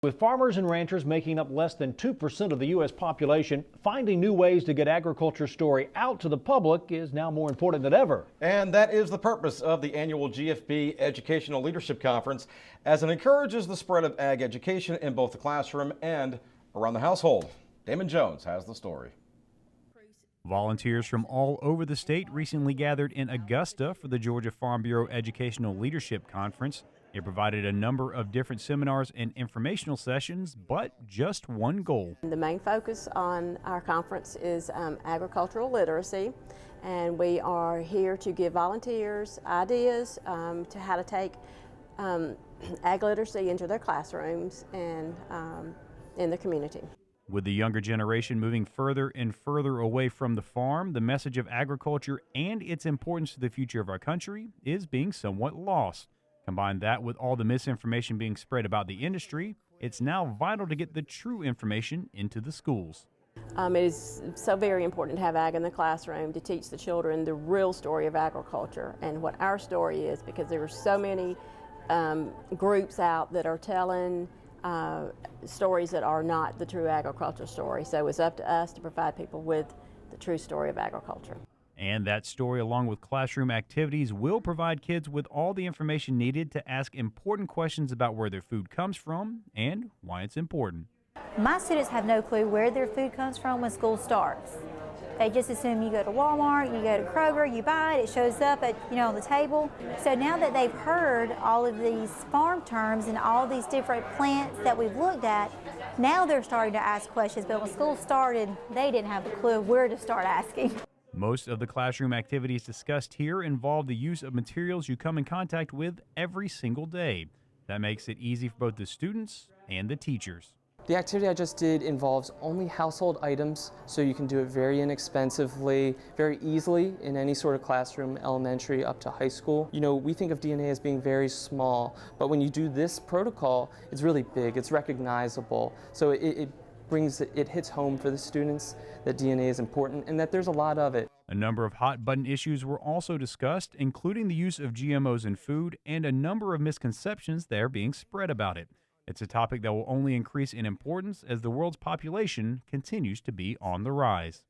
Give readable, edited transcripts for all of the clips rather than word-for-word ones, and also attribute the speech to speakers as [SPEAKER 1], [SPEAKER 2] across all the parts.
[SPEAKER 1] With farmers and ranchers making up less than 2% of the U.S. population, finding new ways to get agriculture's story out to the public is now more important than ever.
[SPEAKER 2] And that is the purpose of the annual GFB Educational Leadership Conference, as it encourages the spread of ag education in both the classroom and around the household. Damon Jones has the story.
[SPEAKER 3] Volunteers from all over the state recently gathered in Augusta for the Georgia Farm Bureau Educational Leadership Conference. It provided a number of different seminars and informational sessions, but just one goal.
[SPEAKER 4] The main focus on our conference is agricultural literacy, and we are here to give volunteers ideas to how to take ag literacy into their classrooms and in the community.
[SPEAKER 3] With the younger generation moving further and further away from the farm, the message of agriculture and its importance to the future of our country is being somewhat lost. Combine that with all the misinformation being spread about the industry, it's now vital to get the true information into the schools.
[SPEAKER 4] It is so very important to have ag in the classroom to teach the children the real story of agriculture and what our story is, because there are so many groups out that are telling stories that are not the true agriculture story. So it's up to us to provide people with the true story of agriculture.
[SPEAKER 3] And that story, along with classroom activities, will provide kids with all the information needed to ask important questions about where their food comes from and why it's important.
[SPEAKER 5] My students have no clue where their food comes from when school starts. They just assume you go to Walmart, you go to Kroger, you buy it, it shows up at, on the table. So now that they've heard all of these farm terms and all these different plants that we've looked at, now they're starting to ask questions. But when school started, they didn't have a clue where to start asking.
[SPEAKER 3] Most of the classroom activities discussed here involve the use of materials you come in contact with every single day. That makes it easy for both the students and the teachers.
[SPEAKER 6] The activity I just did involves only household items, so you can do it very inexpensively, very easily in any sort of classroom, elementary up to high school. We think of DNA as being very small, but when you do this protocol, it's really big, it's recognizable. So it hits home for the students that DNA is important and that there's a lot of it.
[SPEAKER 3] A number of hot button issues were also discussed, including the use of GMOs in food and a number of misconceptions that are being spread about it. It's a topic that will only increase in importance as the world's population continues to be on the rise.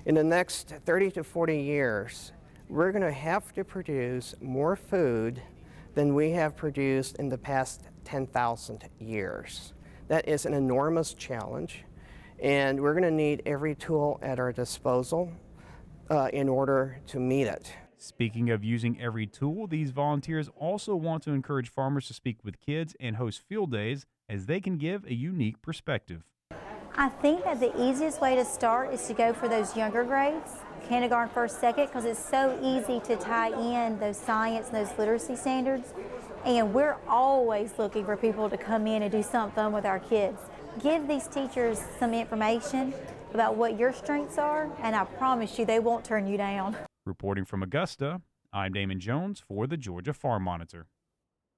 [SPEAKER 7] In the next 30 to 40 years, we're going to have to produce more food than we have produced in the past 10,000 years. That is an enormous challenge, and we're going to need every tool at our disposal in order to meet it.
[SPEAKER 3] Speaking of using every tool, these volunteers also want to encourage farmers to speak with kids and host field days, as they can give a unique perspective.
[SPEAKER 5] I think that the easiest way to start is to go for those younger grades, kindergarten, first, second, because it's so easy to tie in those science and those literacy standards. And we're always looking for people to come in and do something with our kids. Give these teachers some information about what your strengths are, and I promise you they won't turn you down.
[SPEAKER 3] Reporting from Augusta, I'm Damon Jones for the Georgia Farm Monitor.